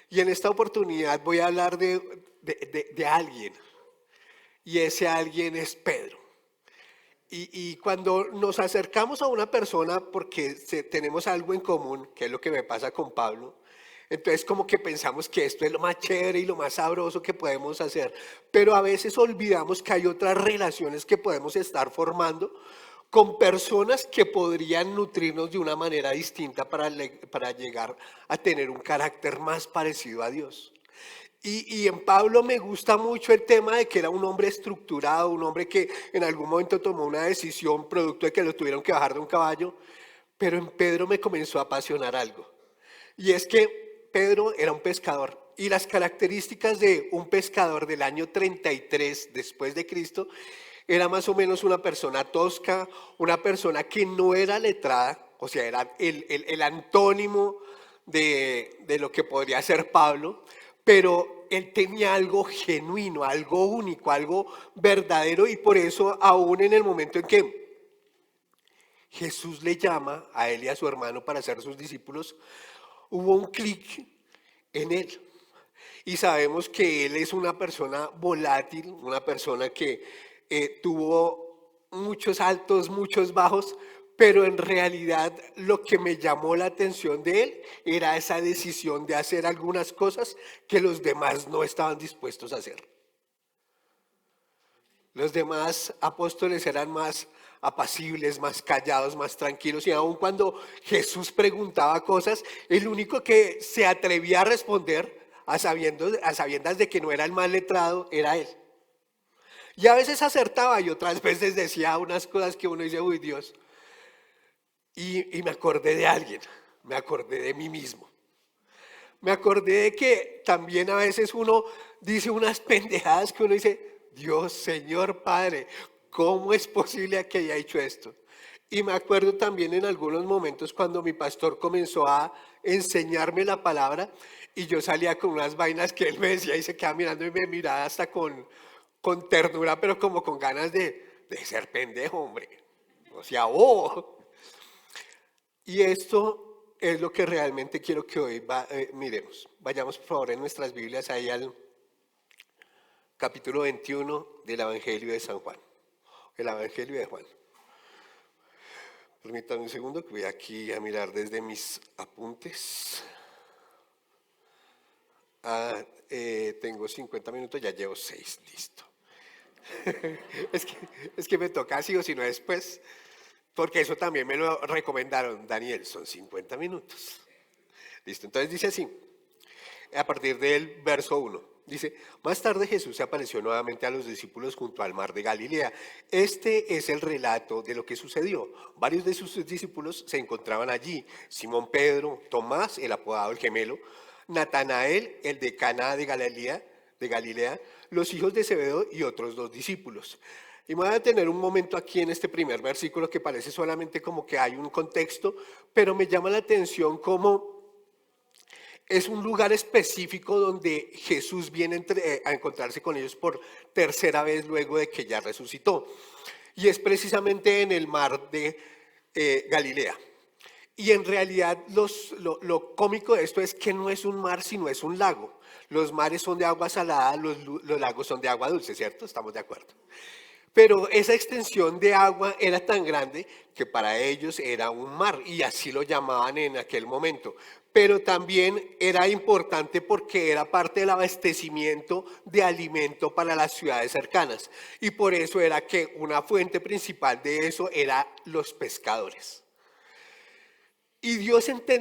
Y en esta oportunidad voy a hablar de alguien, y ese alguien es Pedro. Y cuando nos acercamos a una persona porque tenemos algo en común, que es lo que me pasa con Pablo, entonces como que pensamos que esto es lo más chévere y lo más sabroso que podemos hacer, pero a veces olvidamos que hay otras relaciones que podemos estar formando con personas que podrían nutrirnos de una manera distinta para llegar a tener un carácter más parecido a Dios. Y en Pablo me gusta mucho el tema de que era un hombre estructurado, un hombre que en algún momento tomó una decisión producto de que lo tuvieron que bajar de un caballo, pero en Pedro me comenzó a apasionar algo. Y es que Pedro era un pescador y las características de un pescador del año 33 después de Cristo era más o menos una persona tosca, una persona que no era letrada, o sea, era el antónimo de lo que podría ser Pablo, pero él tenía algo genuino, algo único, algo verdadero, y por eso aún en el momento en que Jesús le llama a él y a su hermano para ser sus discípulos, hubo un clic en él. Y sabemos que él es una persona volátil, una persona que tuvo muchos altos, muchos bajos, pero en realidad lo que me llamó la atención de él era esa decisión de hacer algunas cosas que los demás no estaban dispuestos a hacer. Los demás apóstoles eran más apacibles, más callados, más tranquilos, y aun cuando Jesús preguntaba cosas, el único que se atrevía a responder a sabiendas de que no era el más letrado era él. Y a veces acertaba y otras veces decía unas cosas que uno dice, uy Dios, y me acordé de alguien, me acordé de mí mismo. Me acordé de que también a veces uno dice unas pendejadas que uno dice, Dios, Señor Padre, ¿cómo es posible que haya hecho esto? Y me acuerdo también en algunos momentos cuando mi pastor comenzó a enseñarme la palabra y yo salía con unas vainas que él me decía y se quedaba mirando y me miraba hasta con ternura, pero como con ganas de ser pendejo, hombre. O sea, oh. Y esto es lo que realmente quiero que hoy miremos. Vayamos por favor en nuestras Biblias ahí al capítulo 21 del Evangelio de San Juan. El Evangelio de Juan. Permítanme un segundo que voy aquí a mirar desde mis apuntes. Tengo 50 minutos, ya llevo 6, listo. es, que, es que me toca así o si no después, porque eso también me lo recomendaron, Daniel, son 50 minutos. Listo, entonces dice así, a partir del verso 1. Dice, más tarde Jesús se apareció nuevamente a los discípulos junto al mar de Galilea. Este es el relato de lo que sucedió. Varios de sus discípulos se encontraban allí. Simón Pedro, Tomás, el apodado el gemelo, Natanael, el de Caná de Galilea, los hijos de Zebedeo y otros dos discípulos. Y me voy a tener un momento aquí en este primer versículo que parece solamente como que hay un contexto, pero me llama la atención como es un lugar específico donde Jesús viene a encontrarse con ellos por tercera vez luego de que ya resucitó. Y es precisamente en el mar de Galilea. Y en realidad lo cómico de esto es que no es un mar, sino es un lago. Los mares son de agua salada, los lagos son de agua dulce, ¿cierto? Estamos de acuerdo. Pero esa extensión de agua era tan grande que para ellos era un mar y así lo llamaban en aquel momento. Pero también era importante porque era parte del abastecimiento de alimento para las ciudades cercanas. Y por eso era que una fuente principal de eso era los pescadores. Y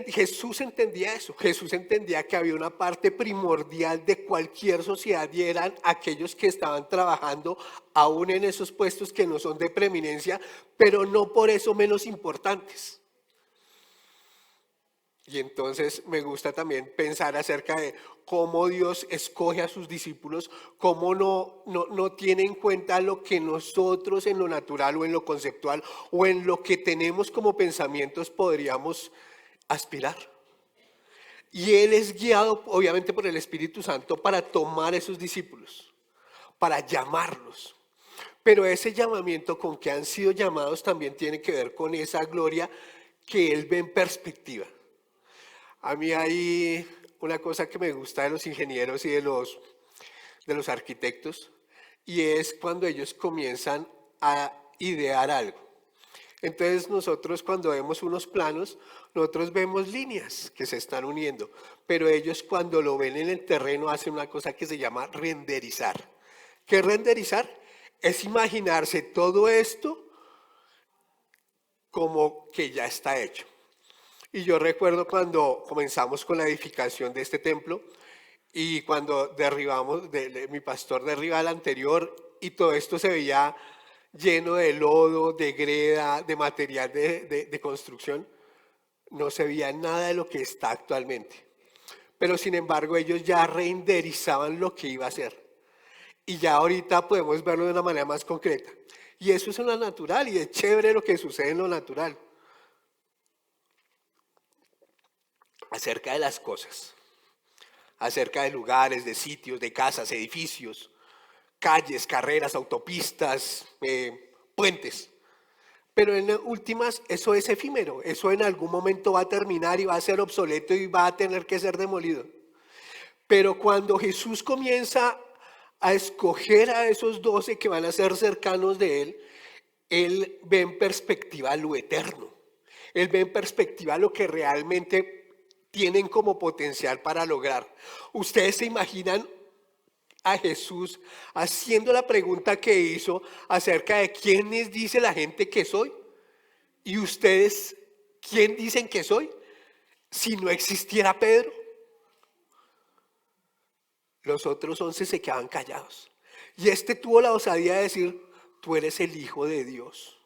Jesús entendía eso. Jesús entendía que había una parte primordial de cualquier sociedad y eran aquellos que estaban trabajando aún en esos puestos que no son de preeminencia, pero no por eso menos importantes. Y entonces me gusta también pensar acerca de cómo Dios escoge a sus discípulos, cómo no tiene en cuenta lo que nosotros en lo natural o en lo conceptual o en lo que tenemos como pensamientos podríamos aspirar. Y Él es guiado obviamente por el Espíritu Santo para tomar esos discípulos, para llamarlos. Pero ese llamamiento con que han sido llamados también tiene que ver con esa gloria que Él ve en perspectiva. A mí hay una cosa que me gusta de los ingenieros y de los arquitectos, y es cuando ellos comienzan a idear algo. Entonces nosotros cuando vemos unos planos, nosotros vemos líneas que se están uniendo, pero ellos cuando lo ven en el terreno hacen una cosa que se llama renderizar. ¿Qué es renderizar? Es imaginarse todo esto como que ya está hecho. Y yo recuerdo cuando comenzamos con la edificación de este templo y cuando derribamos, mi pastor derriba el anterior y todo esto se veía lleno de lodo, de greda, de material de construcción, no se veía nada de lo que está actualmente. Pero sin embargo ellos ya renderizaban lo que iba a ser. Y ya ahorita podemos verlo de una manera más concreta. Y eso es en lo natural y es chévere lo que sucede en lo natural. Acerca de las cosas, acerca de lugares, de sitios, de casas, edificios, calles, carreras, autopistas, puentes. Pero en últimas eso es efímero, eso en algún momento va a terminar y va a ser obsoleto y va a tener que ser demolido. Pero cuando Jesús comienza a escoger a esos 12 que van a ser cercanos de Él ve en perspectiva lo eterno. Él ve en perspectiva lo que realmente tienen como potencial para lograr. ¿Ustedes se imaginan a Jesús haciendo la pregunta que hizo acerca de quiénes dice la gente que soy? ¿Y ustedes quién dicen que soy? Si no existiera Pedro, los otros 11 se quedaban callados. Y este tuvo la osadía de decir, tú eres el Hijo de Dios.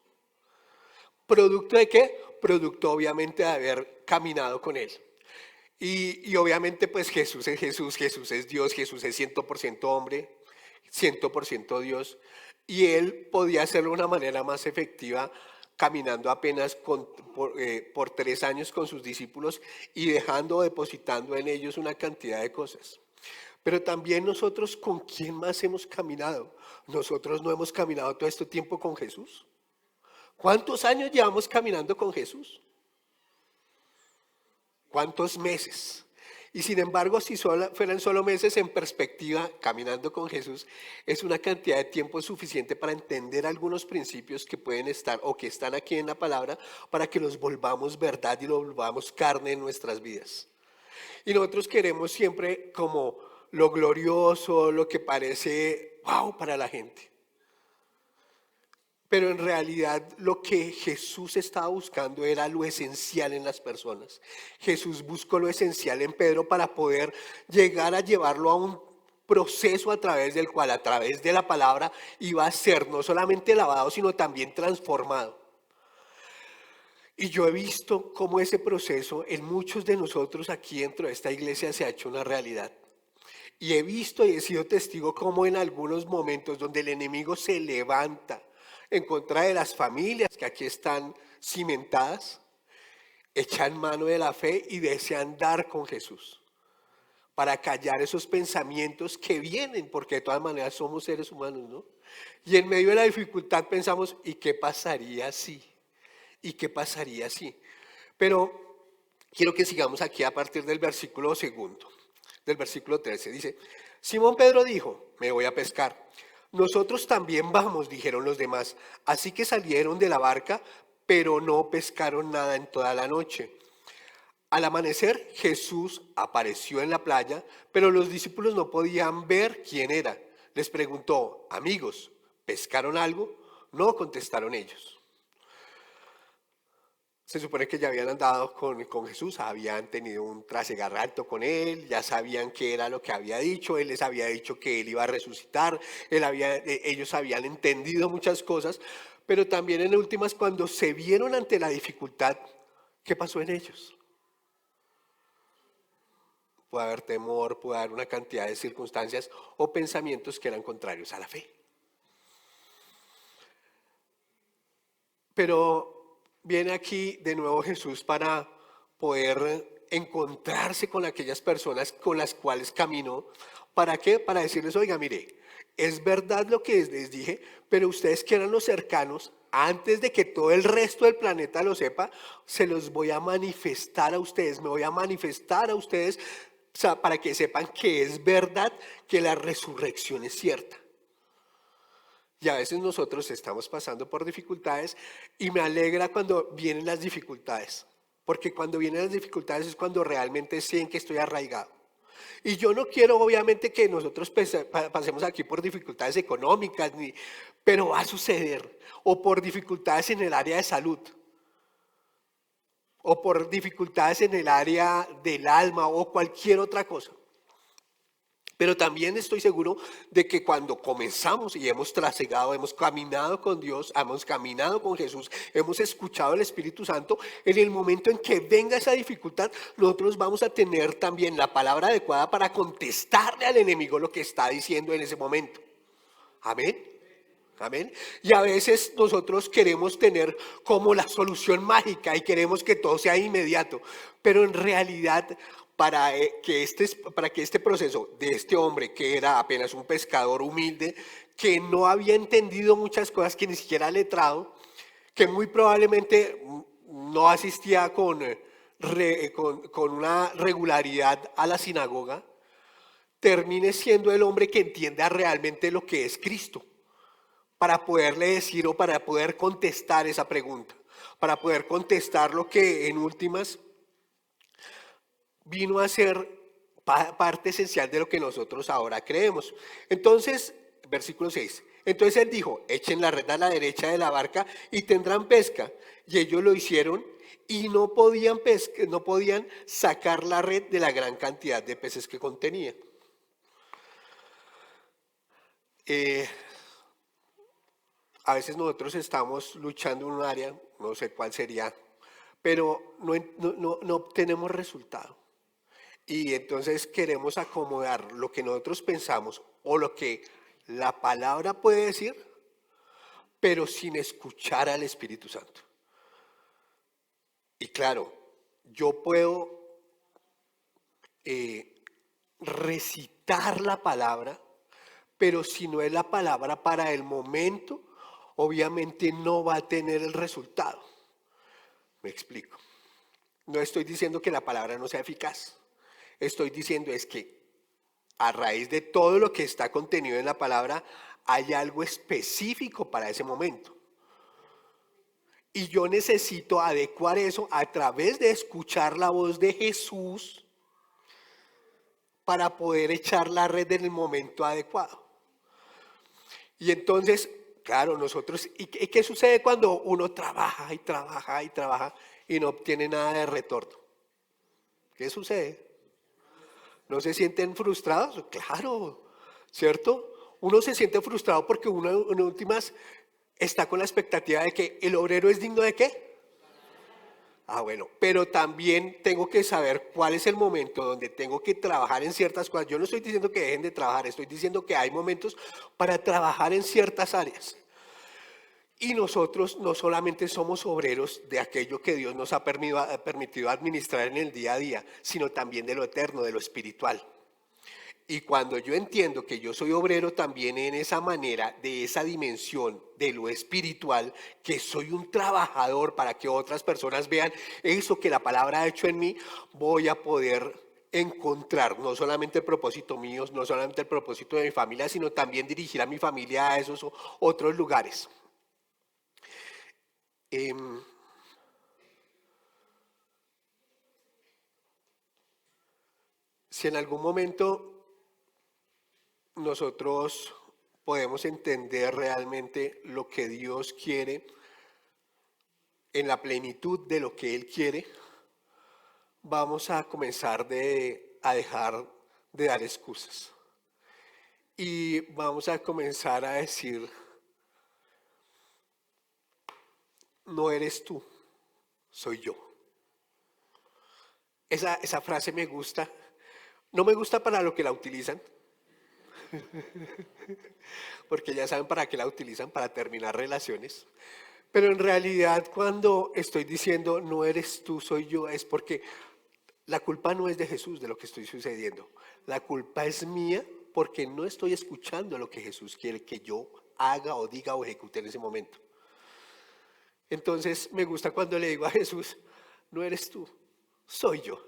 ¿Producto de qué? Producto obviamente de haber caminado con Él. Y obviamente pues Jesús es Jesús, Jesús es Dios, Jesús es 100% hombre, 100% Dios. Y Él podía hacerlo de una manera más efectiva caminando apenas por 3 años con sus discípulos y depositando en ellos una cantidad de cosas. Pero también nosotros, ¿con quién más hemos caminado? Nosotros no hemos caminado todo este tiempo con Jesús. ¿Cuántos años llevamos caminando con Jesús? ¿Cuántos meses? Y sin embargo, si fueran solo meses en perspectiva, caminando con Jesús, es una cantidad de tiempo suficiente para entender algunos principios que pueden estar o que están aquí en la palabra para que los volvamos verdad y los volvamos carne en nuestras vidas. Y nosotros queremos siempre como lo glorioso, lo que parece wow para la gente. Pero en realidad lo que Jesús estaba buscando era lo esencial en las personas. Jesús buscó lo esencial en Pedro para poder llegar a llevarlo a un proceso a través del cual, a través de la palabra, iba a ser no solamente lavado, sino también transformado. Y yo he visto cómo ese proceso en muchos de nosotros aquí dentro de esta iglesia se ha hecho una realidad. Y he visto y he sido testigo cómo en algunos momentos donde el enemigo se levanta en contra de las familias que aquí están cimentadas, echan mano de la fe y desean dar con Jesús para callar esos pensamientos que vienen, porque de todas maneras somos seres humanos, ¿no? Y en medio de la dificultad pensamos, ¿y qué pasaría si? ¿Y qué pasaría si? Pero quiero que sigamos aquí a partir del versículo segundo, del versículo 13. Dice, Simón Pedro dijo, me voy a pescar. Nosotros también vamos, dijeron los demás. Así que salieron de la barca, pero no pescaron nada en toda la noche. Al amanecer, Jesús apareció en la playa, pero los discípulos no podían ver quién era. Les preguntó, amigos, ¿pescaron algo? No, contestaron ellos. Se supone que ya habían andado con Jesús, habían tenido un trasegar alto con Él, ya sabían qué era lo que había dicho, Él les había dicho que Él iba a resucitar, ellos habían entendido muchas cosas, pero también en últimas cuando se vieron ante la dificultad, ¿qué pasó en ellos? Puede haber temor, puede haber una cantidad de circunstancias o pensamientos que eran contrarios a la fe. Pero viene aquí de nuevo Jesús para poder encontrarse con aquellas personas con las cuales caminó. ¿Para qué? Para decirles, oiga, mire, es verdad lo que les dije, pero ustedes que eran los cercanos, antes de que todo el resto del planeta lo sepa, se los voy a manifestar a ustedes, me voy a manifestar a ustedes sea, para que sepan que es verdad que la resurrección es cierta. Y a veces nosotros estamos pasando por dificultades y me alegra cuando vienen las dificultades, porque cuando vienen las dificultades es cuando realmente sé en que estoy arraigado. Y yo no quiero obviamente que nosotros pasemos aquí por dificultades económicas, pero va a suceder, o por dificultades en el área de salud, o por dificultades en el área del alma, o cualquier otra cosa. Pero también estoy seguro de que cuando comenzamos y hemos trasegado, hemos caminado con Dios, hemos caminado con Jesús, hemos escuchado al Espíritu Santo, en el momento en que venga esa dificultad, nosotros vamos a tener también la palabra adecuada para contestarle al enemigo lo que está diciendo en ese momento. Amén. Amén. Y a veces nosotros queremos tener como la solución mágica y queremos que todo sea inmediato, pero en realidad para que este proceso de este hombre que era apenas un pescador humilde, que no había entendido muchas cosas, que ni siquiera letrado, que muy probablemente no asistía con una regularidad a la sinagoga, termine siendo el hombre que entienda realmente lo que es Cristo, para poderle decir o para poder contestar esa pregunta, para poder contestar lo que en últimas vino a ser parte esencial de lo que nosotros ahora creemos. Entonces, versículo 6. Entonces él dijo, echen la red a la derecha de la barca y tendrán pesca. Y ellos lo hicieron y no podían sacar la red de la gran cantidad de peces que contenía. A veces nosotros estamos luchando en un área, no sé cuál sería, pero no obtenemos resultado. Y entonces queremos acomodar lo que nosotros pensamos o lo que la palabra puede decir, pero sin escuchar al Espíritu Santo. Y claro, yo puedo recitar la palabra, pero si no es la palabra para el momento, obviamente no va a tener el resultado. Me explico. No estoy diciendo que la palabra no sea eficaz. Estoy diciendo es que a raíz de todo lo que está contenido en la palabra, hay algo específico para ese momento. Y yo necesito adecuar eso a través de escuchar la voz de Jesús para poder echar la red en el momento adecuado. Y entonces, claro, nosotros, ¿y qué sucede cuando uno trabaja y trabaja y trabaja y no obtiene nada de retorno? ¿Qué sucede? ¿No se sienten frustrados? Claro, ¿cierto? Uno se siente frustrado porque uno en últimas está con la expectativa de que el obrero es digno de qué. Ah, bueno, pero también tengo que saber cuál es el momento donde tengo que trabajar en ciertas cosas. Yo no estoy diciendo que dejen de trabajar, estoy diciendo que hay momentos para trabajar en ciertas áreas. Y nosotros no solamente somos obreros de aquello que Dios nos ha permitido administrar en el día a día, sino también de lo eterno, de lo espiritual. Y cuando yo entiendo que yo soy obrero también en esa manera, de esa dimensión de lo espiritual, que soy un trabajador para que otras personas vean eso que la palabra ha hecho en mí, voy a poder encontrar no solamente el propósito mío, no solamente el propósito de mi familia, sino también dirigir a mi familia a esos otros lugares. Si en algún momento nosotros podemos entender realmente lo que Dios quiere en la plenitud de lo que Él quiere, vamos a comenzar a dejar de dar excusas. Y vamos a comenzar a decir, no eres tú, soy yo. Esa frase me gusta. No me gusta para lo que la utilizan, porque ya saben para qué la utilizan, para terminar relaciones. Pero en realidad cuando estoy diciendo no eres tú, soy yo, es porque la culpa no es de Jesús de lo que estoy sucediendo. La culpa es mía porque no estoy escuchando lo que Jesús quiere que yo haga o diga o ejecute en ese momento. Entonces me gusta cuando le digo a Jesús, no eres tú, soy yo.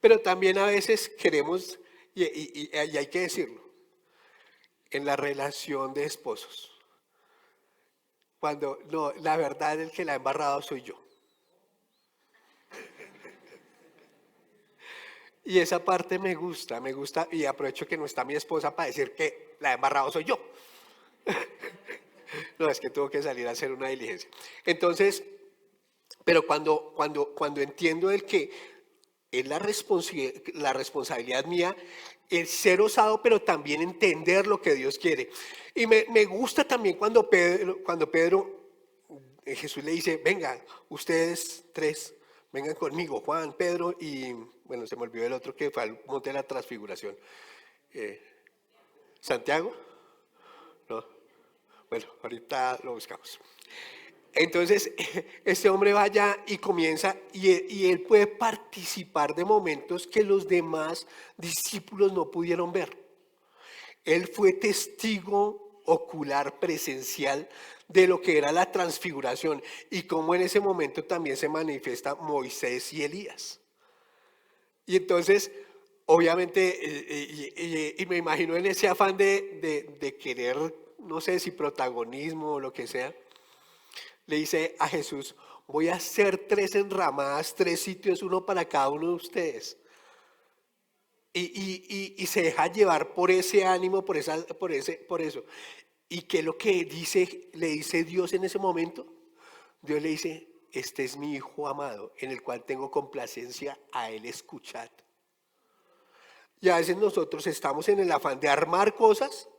Pero también a veces queremos, y hay que decirlo, en la relación de esposos, cuando no, la verdad el que la ha embarrado soy yo. Y esa parte me gusta, y aprovecho que no está mi esposa para decir que la he embarrado soy yo. No, es que tuvo que salir a hacer una diligencia. Entonces, pero cuando entiendo el que es la responsabilidad mía, el ser osado, pero también entender lo que Dios quiere. Y me gusta también cuando Pedro, Jesús le dice, venga, ustedes tres, vengan conmigo, Juan, Pedro y, bueno, se me olvidó el otro que fue al monte de la transfiguración. ¿Santiago? No. Bueno, ahorita lo buscamos. Entonces, este hombre va allá y comienza, y él puede participar de momentos que los demás discípulos no pudieron ver. Él fue testigo ocular, presencial, de lo que era la transfiguración y cómo en ese momento también se manifiesta Moisés y Elías. Y entonces, obviamente, y me imagino en ese afán de querer, no sé si protagonismo o lo que sea, le dice a Jesús, voy a hacer 3 enramadas, 3 sitios, uno para cada uno de ustedes. Y se deja llevar por ese ánimo, por eso. ¿Y qué es lo que le dice Dios en ese momento? Dios le dice, este es mi hijo amado, en el cual tengo complacencia, a él escuchad. Y a veces nosotros estamos en el afán de armar cosas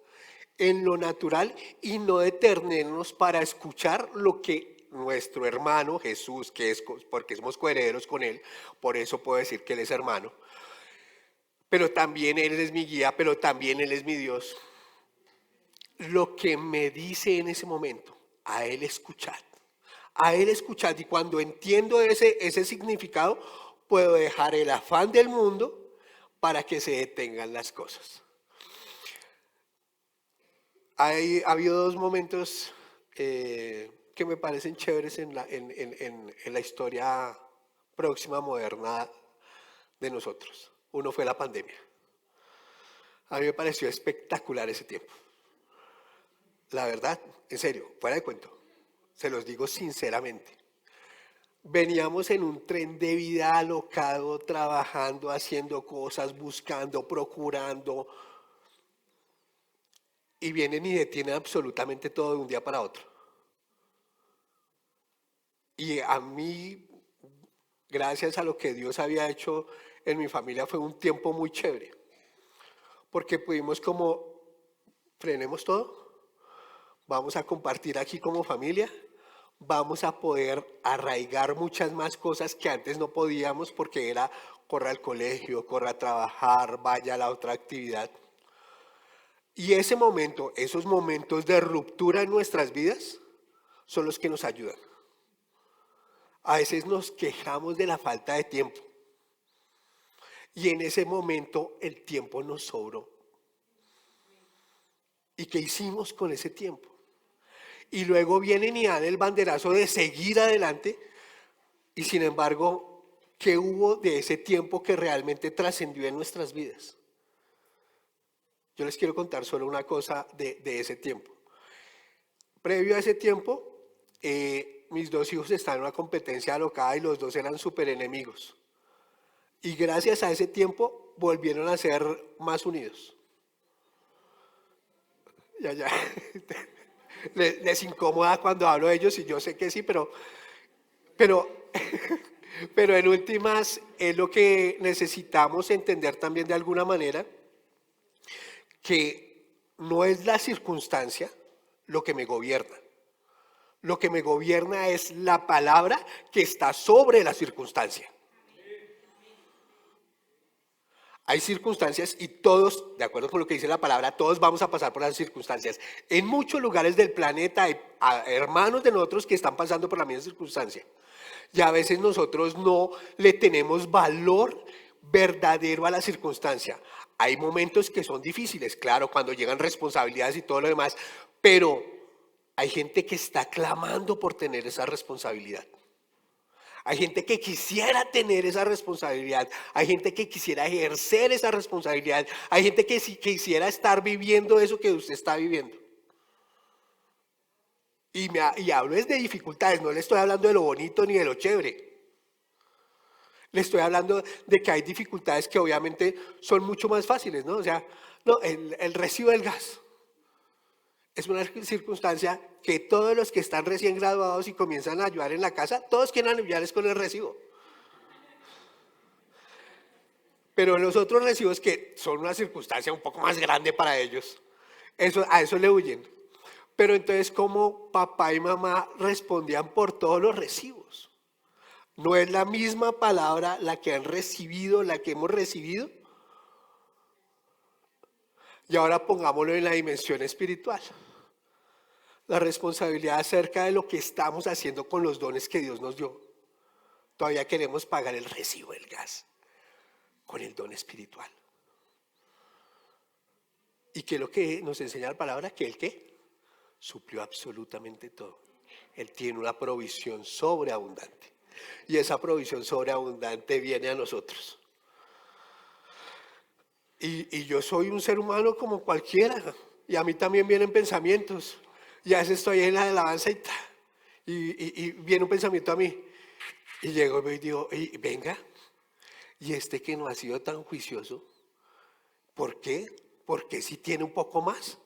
en lo natural y no detenernos para escuchar lo que nuestro hermano Jesús, que es porque somos coherederos con él, por eso puedo decir que él es hermano, pero también él es mi guía, pero también él es mi Dios. Lo que me dice en ese momento, a él escuchad. A él escuchad, y cuando entiendo ese significado, puedo dejar el afán del mundo para que se detengan las cosas. Ha habido 2 momentos que me parecen chéveres en la historia próxima, moderna de nosotros. Uno fue la pandemia. A mí me pareció espectacular ese tiempo. La verdad, en serio, fuera de cuento, se los digo sinceramente. Veníamos en un tren de vida alocado, trabajando, haciendo cosas, buscando, procurando, y vienen y detienen absolutamente todo de un día para otro. Y a mí, gracias a lo que Dios había hecho en mi familia, fue un tiempo muy chévere, porque pudimos como, frenemos todo, vamos a compartir aquí como familia, vamos a poder arraigar muchas más cosas que antes no podíamos porque era corra al colegio, corra a trabajar, vaya a la otra actividad. Y ese momento, esos momentos de ruptura en nuestras vidas son los que nos ayudan. A veces nos quejamos de la falta de tiempo y en ese momento el tiempo nos sobró. ¿Y qué hicimos con ese tiempo? Y luego vienen y dan el banderazo de seguir adelante y sin embargo, ¿qué hubo de ese tiempo que realmente trascendió en nuestras vidas? Yo les quiero contar solo una cosa de ese tiempo. Previo a ese tiempo, mis 2 hijos estaban en una competencia alocada y los 2 eran súper enemigos. Y gracias a ese tiempo volvieron a ser más unidos. Ya. Les incomoda cuando hablo de ellos y yo sé que sí, pero, pero en últimas es lo que necesitamos entender también de alguna manera, que no es la circunstancia lo que me gobierna. Lo que me gobierna es la palabra que está sobre la circunstancia. Hay circunstancias y todos, de acuerdo con lo que dice la palabra, todos vamos a pasar por las circunstancias. En muchos lugares del planeta hay hermanos de nosotros que están pasando por la misma circunstancia. Y a veces nosotros no le tenemos valor verdadero a la circunstancia. Hay momentos que son difíciles, claro, cuando llegan responsabilidades y todo lo demás, pero hay gente que está clamando por tener esa responsabilidad. Hay gente que quisiera tener esa responsabilidad, hay gente que quisiera ejercer esa responsabilidad, hay gente que quisiera estar viviendo eso que usted está viviendo. Y hablo es de dificultades, no le estoy hablando de lo bonito ni de lo chévere. Le estoy hablando de que hay dificultades que obviamente son mucho más fáciles, ¿no? O sea, no, el recibo del gas es una circunstancia que todos los que están recién graduados y comienzan a ayudar en la casa, todos quieren ayudarles con el recibo. Pero los otros recibos que son una circunstancia un poco más grande para ellos, a eso le huyen. Pero entonces, ¿cómo papá y mamá respondían por todos los recibos? ¿No es la misma palabra la que han recibido, la que hemos recibido? Y ahora pongámoslo en la dimensión espiritual. La responsabilidad acerca de lo que estamos haciendo con los dones que Dios nos dio. Todavía queremos pagar el recibo del gas con el don espiritual. ¿Y qué es lo que nos enseña la palabra? Que Él ¿qué? Suplió absolutamente todo. Él tiene una provisión sobreabundante. Y esa provisión sobreabundante viene a nosotros. Y yo soy un ser humano como cualquiera. Y a mí también vienen pensamientos. Y a veces estoy en la alabanza y viene un pensamiento a mí. Y llego y digo, venga, y este que no ha sido tan juicioso, ¿por qué? Porque si tiene un poco más.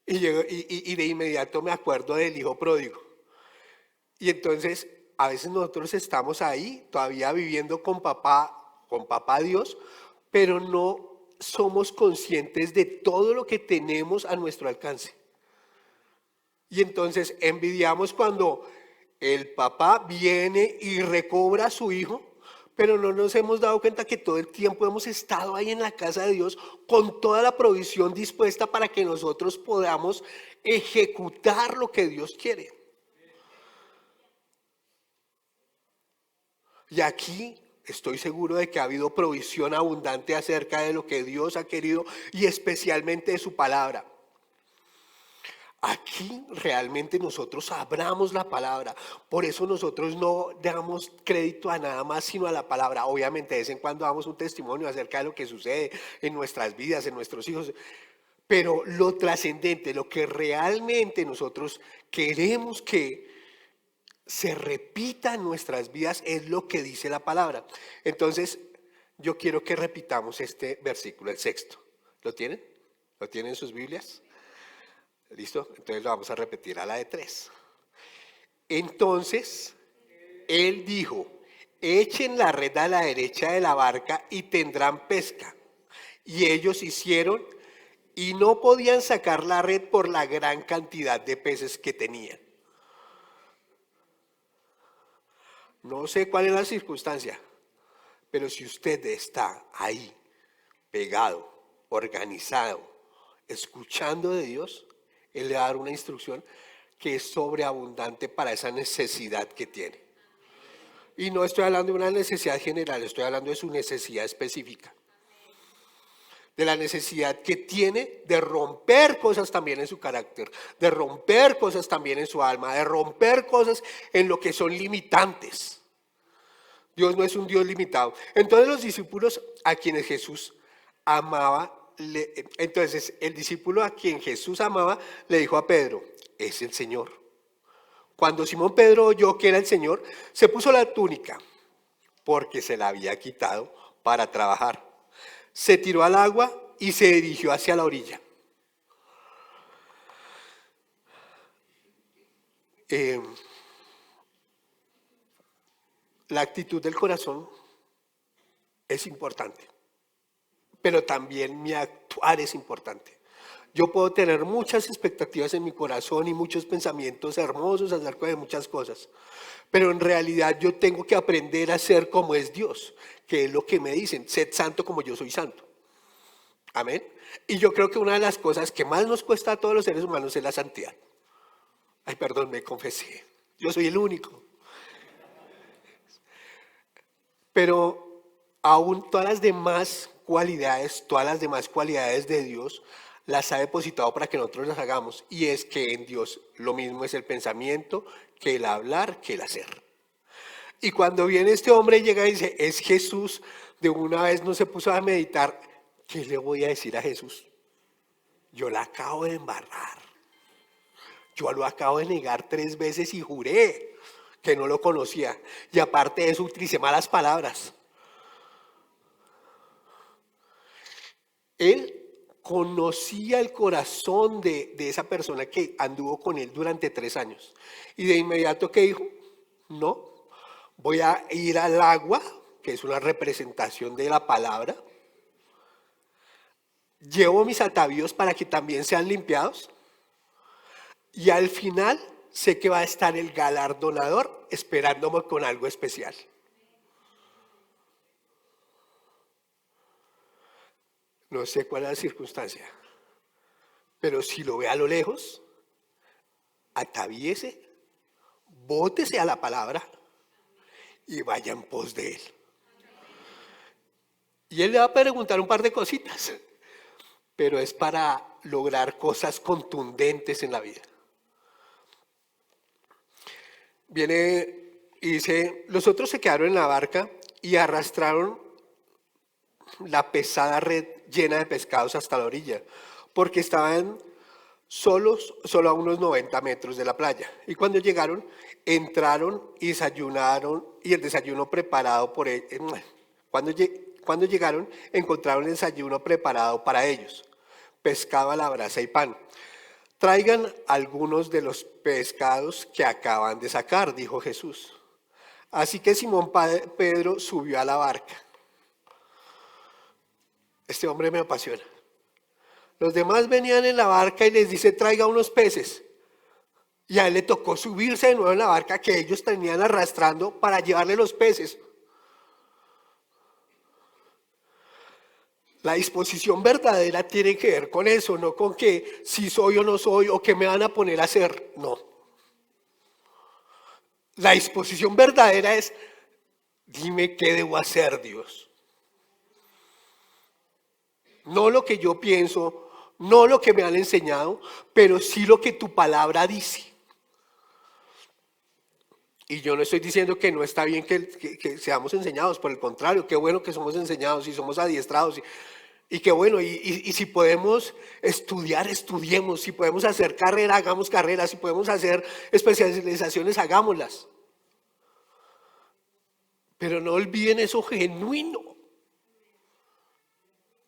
Y de inmediato me acuerdo del hijo pródigo. Y entonces, a veces nosotros estamos ahí, todavía viviendo con papá Dios, pero no somos conscientes de todo lo que tenemos a nuestro alcance. Y entonces envidiamos cuando el papá viene y recobra a su hijo, pero no nos hemos dado cuenta que todo el tiempo hemos estado ahí en la casa de Dios con toda la provisión dispuesta para que nosotros podamos ejecutar lo que Dios quiere. Y aquí estoy seguro de que ha habido provisión abundante acerca de lo que Dios ha querido y especialmente de su palabra. Aquí realmente nosotros abramos la palabra, por eso nosotros no damos crédito a nada más sino a la palabra. Obviamente de vez en cuando damos un testimonio acerca de lo que sucede en nuestras vidas, en nuestros hijos, pero lo trascendente, lo que realmente nosotros queremos que se repita en nuestras vidas es lo que dice la palabra. Entonces yo quiero que repitamos este versículo, el sexto. ¿Lo tienen? ¿Lo tienen en sus Biblias? ¿Listo? Entonces lo vamos a repetir a la de 3. Entonces, él dijo, echen la red a la derecha de la barca y tendrán pesca. Y ellos hicieron y no podían sacar la red por la gran cantidad de peces que tenían. No sé cuál es la circunstancia, pero si usted está ahí, pegado, organizado, escuchando de Dios, Él le va a dar una instrucción que es sobreabundante para esa necesidad que tiene. Y no estoy hablando de una necesidad general, estoy hablando de su necesidad específica. De la necesidad que tiene de romper cosas también en su carácter, de romper cosas también en su alma, de romper cosas en lo que son limitantes. Dios no es un Dios limitado. Entonces los discípulos a quienes Jesús amaba, entonces el discípulo a quien Jesús amaba le dijo a Pedro, es el Señor. Cuando Simón Pedro oyó que era el Señor, se puso la túnica porque se la había quitado para trabajar. Se tiró al agua y se dirigió hacia la orilla. La actitud del corazón es importante, pero también mi actuar es importante. Yo puedo tener muchas expectativas en mi corazón y muchos pensamientos hermosos acerca de muchas cosas, pero en realidad yo tengo que aprender a ser como es Dios, que es lo que me dicen, sed santo como yo soy santo. Amén. Y yo creo que una de las cosas que más nos cuesta a todos los seres humanos es la santidad. Ay, perdón, me confesé. Yo soy el único. Pero aún todas las demás cualidades de Dios las ha depositado para que nosotros las hagamos. Y es que en Dios lo mismo es el pensamiento, que el hablar, que el hacer. Y cuando viene este hombre y llega y dice, es Jesús, de una vez no se puso a meditar, ¿qué le voy a decir a Jesús? Yo la acabo de embarrar. Yo lo acabo de negar 3 veces y juré que no lo conocía. Y aparte de eso utilicé malas palabras. Él conocía el corazón de esa persona que anduvo con él durante 3 años. Y de inmediato, ¿qué dijo? No, voy a ir al agua, que es una representación de la palabra. Llevo mis atavíos para que también sean limpiados. Y al final sé que va a estar el galardonador esperándome con algo especial. No sé cuál es la circunstancia, pero si lo ve a lo lejos, atavíese, bótese a la palabra y vaya en pos de él. Y él le va a preguntar un par de cositas, pero es para lograr cosas contundentes en la vida. Viene y dice, los otros se quedaron en la barca y arrastraron la pesada red llena de pescados hasta la orilla, porque estaban solo a unos 90 metros de la playa. Y cuando llegaron, entraron y desayunaron, y el desayuno preparado por ellos. Cuando llegaron, encontraron el desayuno preparado para ellos: pescado a la brasa y pan. Traigan algunos de los pescados que acaban de sacar, dijo Jesús. Así que Simón Pedro subió a la barca. Este hombre me apasiona. Los demás venían en la barca y les dice, traiga unos peces. Y a él le tocó subirse de nuevo en la barca que ellos tenían arrastrando para llevarle los peces. La disposición verdadera tiene que ver con eso, no con que si soy o no soy o qué me van a poner a hacer. No. La disposición verdadera es, dime qué debo hacer, Dios. No lo que yo pienso, no lo que me han enseñado, pero sí lo que tu palabra dice. Y yo no estoy diciendo que no está bien que seamos enseñados, por el contrario, qué bueno que somos enseñados y somos adiestrados. Y qué bueno, y si podemos estudiar, estudiemos, si podemos hacer carrera, hagamos carrera, si podemos hacer especializaciones, hagámoslas. Pero no olviden eso genuino.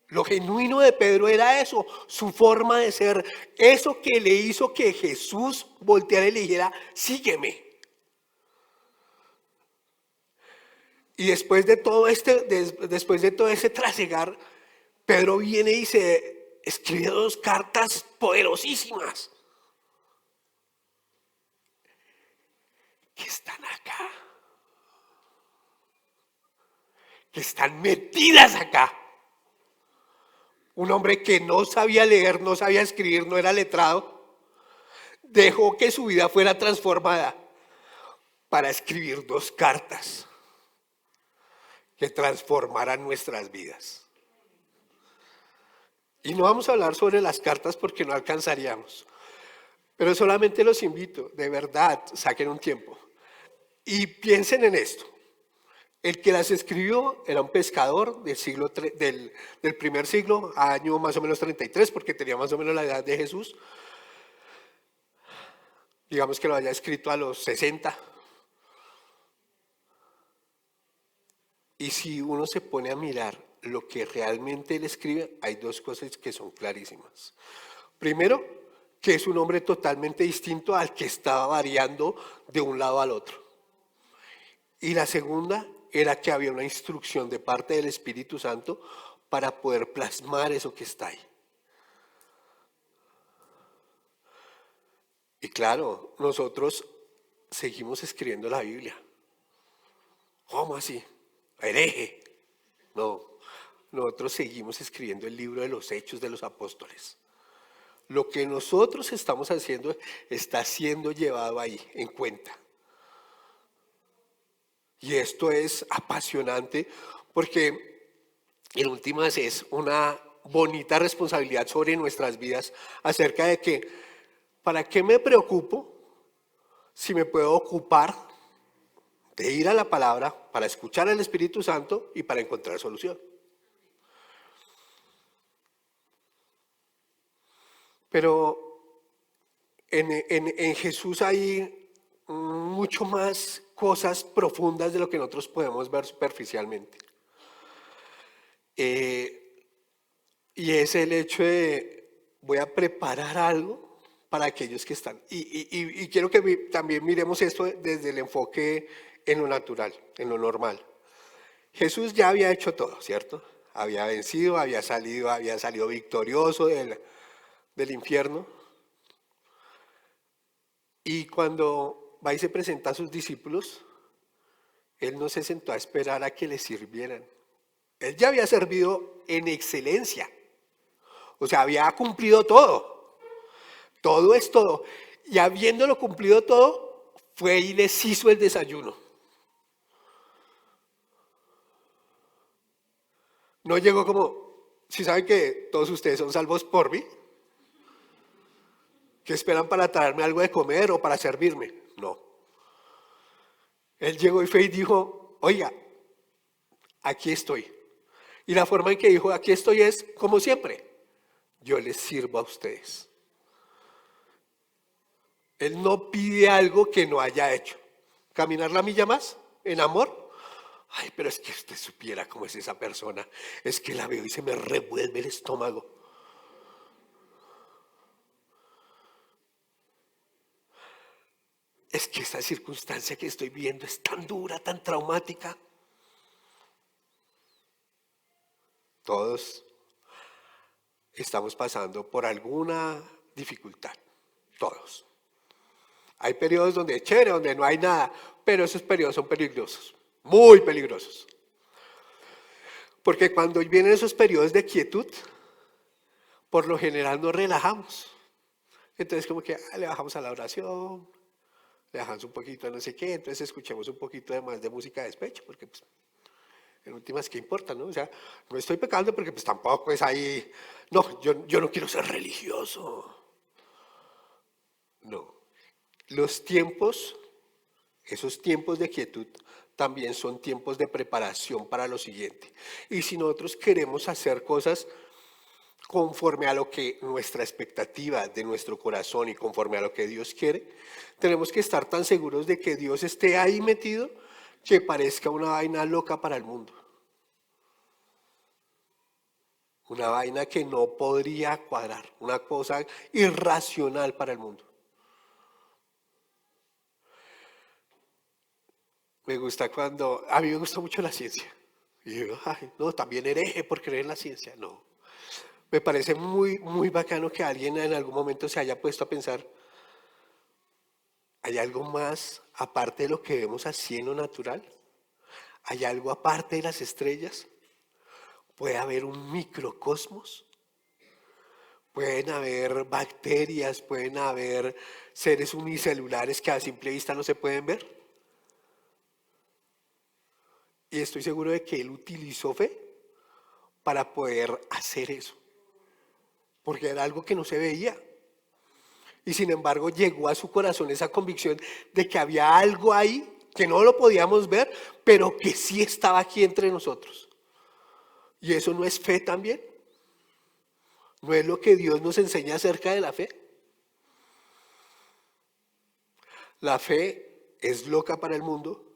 Lo genuino de Pedro era eso, su forma de ser, eso que le hizo que Jesús volteara y le dijera, sígueme. Y después de todo ese trasegar, Pedro viene y se escribe 2 cartas poderosísimas que están acá, que están metidas acá. Un hombre que no sabía leer, no sabía escribir, no era letrado, dejó que su vida fuera transformada para escribir 2 cartas que transformaran nuestras vidas. Y no vamos a hablar sobre las cartas porque no alcanzaríamos, pero solamente los invito, de verdad, saquen un tiempo y piensen en esto. El que las escribió era un pescador del primer siglo, año más o menos 33, porque tenía más o menos la edad de Jesús. Digamos que lo haya escrito a los 60. Y si uno se pone a mirar lo que realmente él escribe, hay 2 cosas que son clarísimas. Primero, que es un hombre totalmente distinto al que estaba variando de un lado al otro. Y la segunda era que había una instrucción de parte del Espíritu Santo para poder plasmar eso que está ahí. Y claro, nosotros seguimos escribiendo la Biblia. ¿Cómo así? Hereje. No, nosotros seguimos escribiendo el libro de los Hechos de los Apóstoles. Lo que nosotros estamos haciendo está siendo llevado ahí en cuenta. Y esto es apasionante porque en últimas es una bonita responsabilidad sobre nuestras vidas acerca de que, ¿para qué me preocupo si me puedo ocupar de ir a la palabra para escuchar al Espíritu Santo y para encontrar solución. Pero en Jesús hay mucho más cosas profundas de lo que nosotros podemos ver superficialmente. Y es el hecho de voy a preparar algo para aquellos que están. Y quiero que también miremos esto desde el enfoque en lo natural, en lo normal. Jesús ya había hecho todo, ¿cierto? Había vencido, había salido victorioso del infierno. Y cuando va y se presenta a sus discípulos, él no se sentó a esperar a que le sirvieran. Él ya había servido en excelencia. O sea, había cumplido todo. Todo es todo. Y habiéndolo cumplido todo, fue y les hizo el desayuno. No llegó como, si saben que todos ustedes son salvos por mí, que esperan para traerme algo de comer o para servirme. No. Él llegó y fue y dijo, oiga, aquí estoy. Y la forma en que dijo, aquí estoy es como siempre, yo les sirvo a ustedes. Él no pide algo que no haya hecho. Caminar la milla más en amor. Ay, pero es que usted supiera cómo es esa persona. Es que la veo y se me revuelve el estómago. Es que esa circunstancia que estoy viendo es tan dura, tan traumática. Todos estamos pasando por alguna dificultad. Todos. Hay periodos donde es chévere, donde no hay nada, pero esos periodos son peligrosos, muy peligrosos. Porque cuando vienen esos periodos de quietud, por lo general nos relajamos. Entonces como que le bajamos a la oración, le bajamos un poquito a no sé qué, entonces escuchemos un poquito de más de música de despecho, porque pues, en últimas, ¿qué importa, no? O sea, no estoy pecando porque pues tampoco es ahí, no, yo no quiero ser religioso. No. Los tiempos, esos tiempos de quietud, también son tiempos de preparación para lo siguiente. Y si nosotros queremos hacer cosas conforme a lo que nuestra expectativa de nuestro corazón y conforme a lo que Dios quiere, tenemos que estar tan seguros de que Dios esté ahí metido que parezca una vaina loca para el mundo. Una vaina que no podría cuadrar, una cosa irracional para el mundo. Me gusta cuando, a mí me gusta mucho la ciencia. Y digo, ay, no, también hereje por creer en la ciencia. No. Me parece muy, muy bacano que alguien en algún momento se haya puesto a pensar, ¿hay algo más aparte de lo que vemos así en lo natural? ¿Hay algo aparte de las estrellas? ¿Puede haber un microcosmos? ¿Pueden haber bacterias? ¿Pueden haber seres unicelulares que a simple vista no se pueden ver? Y estoy seguro de que él utilizó fe para poder hacer eso, porque era algo que no se veía. Y sin embargo llegó a su corazón esa convicción de que había algo ahí que no lo podíamos ver, pero que sí estaba aquí entre nosotros. ¿Y eso no es fe también? ¿No es lo que Dios nos enseña acerca de la fe? La fe es loca para el mundo,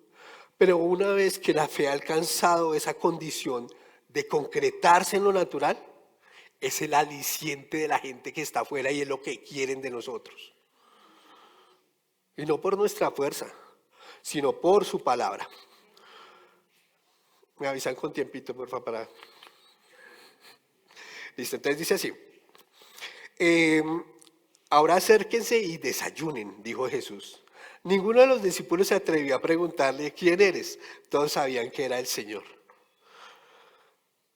pero una vez que la fe ha alcanzado esa condición de concretarse en lo natural, es el aliciente de la gente que está afuera y es lo que quieren de nosotros. Y no por nuestra fuerza, sino por su palabra. Me avisan con tiempito, por favor, para... Listo, entonces dice así. Eh, Ahora acérquense y desayunen, dijo Jesús. Ninguno de los discípulos se atrevió a preguntarle, ¿quién eres? Todos sabían que era el Señor.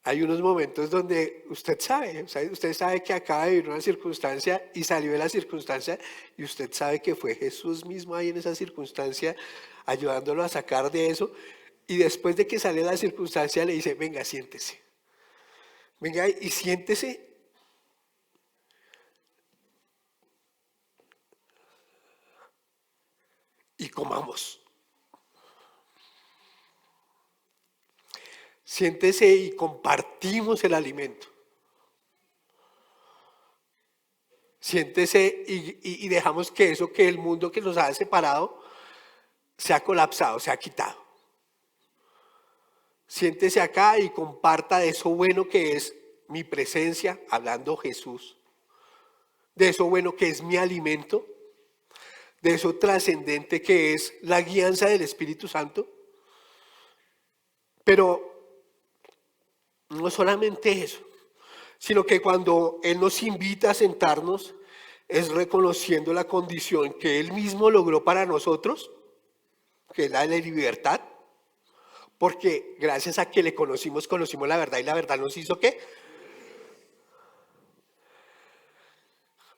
Hay unos momentos donde usted sabe, usted sabe que acaba de vivir una circunstancia y salió de la circunstancia y usted sabe que fue Jesús mismo ahí en esa circunstancia ayudándolo a sacar de eso y después de que sale de la circunstancia le dice, venga, siéntese. Venga y siéntese y comamos. Siéntese y compartimos el alimento. Siéntese y dejamos que eso que el mundo que nos ha separado se ha colapsado, se ha quitado. Siéntese acá y comparta de eso bueno que es mi presencia, hablando Jesús, de eso bueno que es mi alimento, de eso trascendente que es la guianza del Espíritu Santo. Pero no solamente eso, sino que cuando Él nos invita a sentarnos, es reconociendo la condición que Él mismo logró para nosotros, que es la de la libertad, porque gracias a que le conocimos la verdad y la verdad nos hizo ¿qué?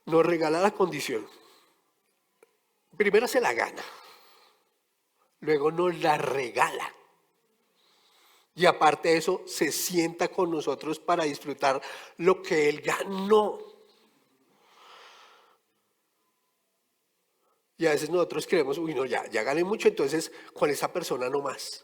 Nos regala la condición. Primero se la gana, luego nos la regala. Y aparte de eso, se sienta con nosotros para disfrutar lo que Él ganó. Y a veces nosotros creemos, uy, no, ya gané mucho, entonces con esa persona no más.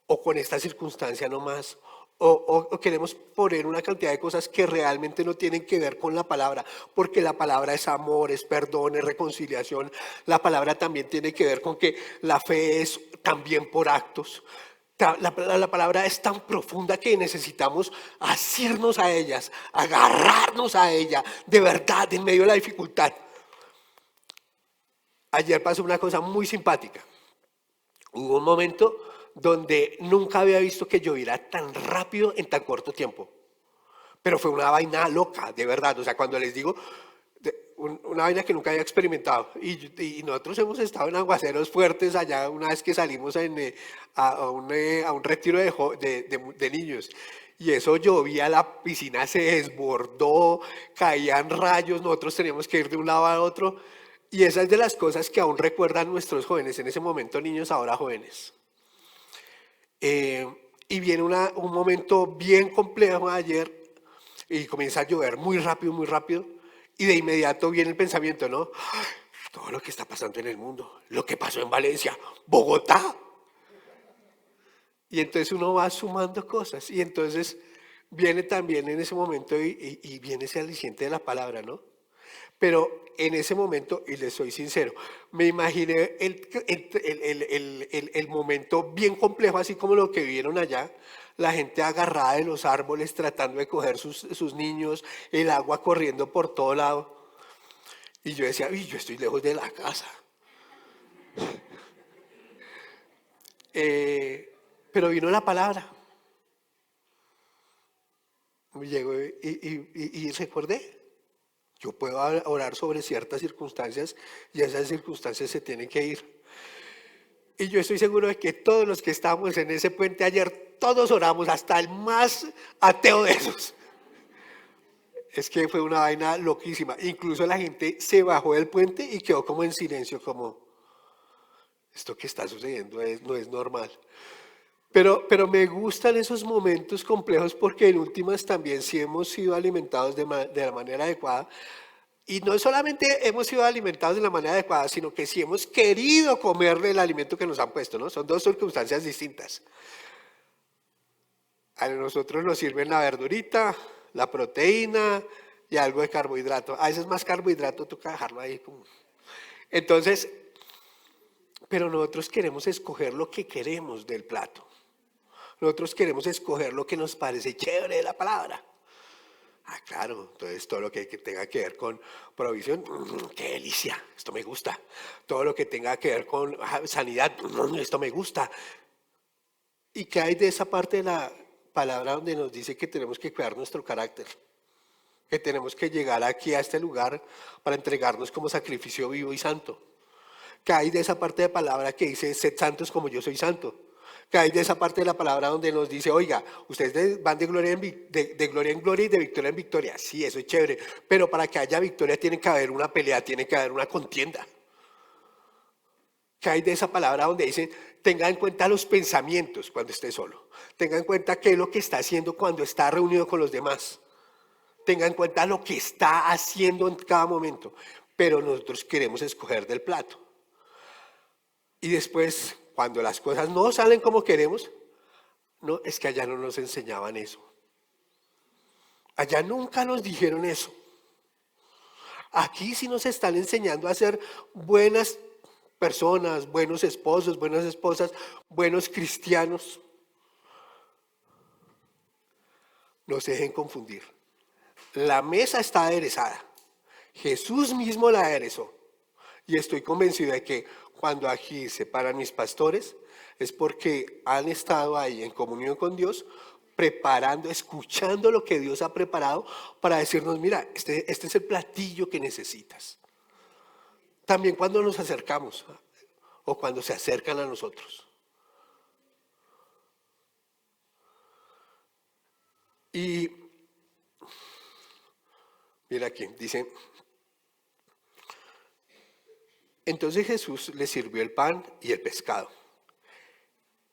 O con esta circunstancia no más. O queremos poner una cantidad de cosas que realmente no tienen que ver con la palabra, porque la palabra es amor, es perdón, es reconciliación. La palabra también tiene que ver con que la fe es también por actos. La palabra es tan profunda que necesitamos asirnos a ellas, agarrarnos a ella, de verdad, en medio de la dificultad. Ayer pasó una cosa muy simpática. Hubo un momento donde nunca había visto que lloviera tan rápido en tan corto tiempo. Pero fue una vaina loca, de verdad. O sea, cuando les digo, una vaina que nunca había experimentado. Y nosotros hemos estado en aguaceros fuertes allá una vez que salimos a un retiro de niños. Y eso llovía, la piscina se desbordó, caían rayos, nosotros teníamos que ir de un lado a otro. Y esa es de las cosas que aún recuerdan nuestros jóvenes, en ese momento niños, ahora jóvenes. Y viene un momento bien complejo ayer y comienza a llover muy rápido y de inmediato viene el pensamiento, ¿no? Todo lo que está pasando en el mundo, lo que pasó en Valencia, Bogotá. Y entonces uno va sumando cosas y entonces viene también en ese momento y viene ese aliciente de la palabra, ¿no? Pero en ese momento, y les soy sincero, me imaginé el momento bien complejo, así como lo que vieron allá, la gente agarrada de los árboles tratando de coger sus niños, el agua corriendo por todo lado. Y yo decía, uy, yo estoy lejos de la casa. Pero vino la palabra. Llegó y recordé. Yo puedo orar sobre ciertas circunstancias y esas circunstancias se tienen que ir. Y yo estoy seguro de que todos los que estábamos en ese puente ayer, todos oramos, hasta el más ateo de esos. Es que fue una vaina loquísima. Incluso la gente se bajó del puente y quedó como en silencio, como, esto que está sucediendo no es normal. Pero me gustan esos momentos complejos porque en últimas también si hemos sido alimentados de la manera adecuada. Y no solamente hemos sido alimentados de la manera adecuada, sino que si hemos querido comer del alimento que nos han puesto, ¿no? Son dos circunstancias distintas. A nosotros nos sirven la verdurita, la proteína y algo de carbohidrato. A veces más carbohidrato toca dejarlo ahí. Entonces, pero nosotros queremos escoger lo que queremos del plato. Nosotros queremos escoger lo que nos parece chévere de la palabra. Ah, claro, entonces todo lo que tenga que ver con provisión, qué delicia, esto me gusta. Todo lo que tenga que ver con sanidad, esto me gusta. ¿Y qué hay de esa parte de la palabra donde nos dice que tenemos que cuidar nuestro carácter? Que tenemos que llegar aquí a este lugar para entregarnos como sacrificio vivo y santo. ¿Qué hay de esa parte de palabra que dice, sed santos como yo soy santo? Que hay de esa parte de la palabra donde nos dice, oiga, ustedes van de gloria en gloria y de victoria en victoria. Sí, eso es chévere, pero para que haya victoria tiene que haber una pelea, tiene que haber una contienda. Que hay de esa palabra donde dice, tenga en cuenta los pensamientos cuando esté solo. Tenga en cuenta qué es lo que está haciendo cuando está reunido con los demás. Tenga en cuenta lo que está haciendo en cada momento. Pero nosotros queremos escoger del plato. Y después, cuando las cosas no salen como queremos, No, es que allá no nos enseñaban eso. Allá nunca nos dijeron eso. Aquí sí nos están enseñando a ser buenas personas, buenos esposos, buenas esposas, buenos cristianos. No se dejen confundir. La mesa está aderezada. Jesús mismo la aderezó. Y estoy convencido de que cuando aquí se paran mis pastores es porque han estado ahí en comunión con Dios, preparando, escuchando lo que Dios ha preparado para decirnos, mira, este es el platillo que necesitas. También cuando nos acercamos o cuando se acercan a nosotros. Y mira aquí, dice, entonces Jesús les sirvió el pan y el pescado.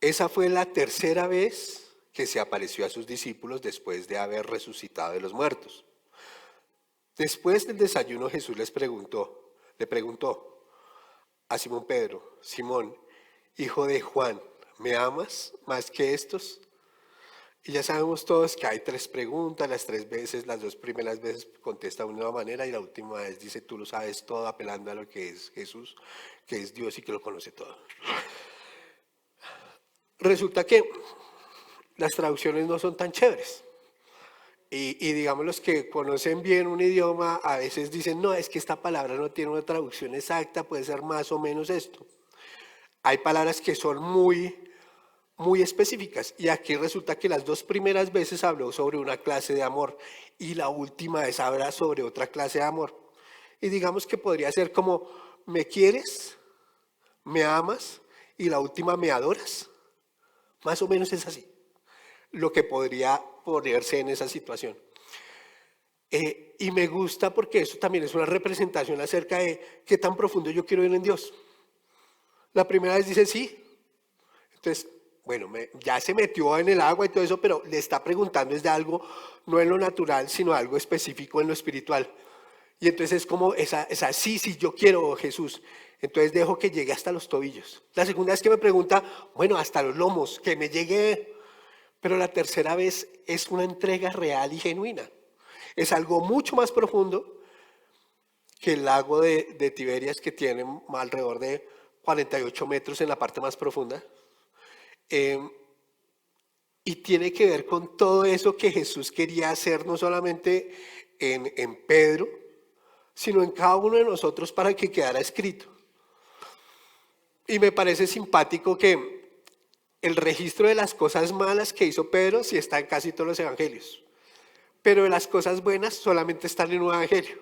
Esa fue la tercera vez que se apareció a sus discípulos después de haber resucitado de los muertos. Después del desayuno Jesús le preguntó a Simón Pedro, Simón, hijo de Juan, ¿me amas más que estos? Y ya sabemos todos que hay tres preguntas, las tres veces, las dos primeras veces contesta de una manera y la última vez dice, tú lo sabes todo, apelando a lo que es Jesús, que es Dios y que lo conoce todo. Resulta que las traducciones no son tan chéveres. Y digamos los que conocen bien un idioma a veces dicen, no, es que esta palabra no tiene una traducción exacta, puede ser más o menos esto. Hay palabras que son muy específicas y aquí resulta que las dos primeras veces habló sobre una clase de amor y la última vez habla sobre otra clase de amor. Y digamos que podría ser como, ¿me quieres? ¿Me amas? Y la última, ¿me adoras? Más o menos es así lo que podría ponerse en esa situación. Y me gusta porque eso también es una representación acerca de qué tan profundo yo quiero ir en Dios. La primera vez dice sí, entonces, bueno, ya se metió en el agua y todo eso, pero le está preguntando es de algo, no en lo natural, sino algo específico en lo espiritual. Y entonces es como esa sí, yo quiero Jesús. Entonces dejo que llegue hasta los tobillos. La segunda vez que me pregunta, bueno, hasta los lomos, que me llegue. Pero la tercera vez es una entrega real y genuina. Es algo mucho más profundo que el lago de Tiberias, que tiene alrededor de 48 metros en la parte más profunda. Y tiene que ver con todo eso que Jesús quería hacer, no solamente en Pedro, sino en cada uno de nosotros para que quedara escrito. Y me parece simpático que el registro de las cosas malas que hizo Pedro sí está en casi todos los evangelios, pero de las cosas buenas solamente están en un evangelio.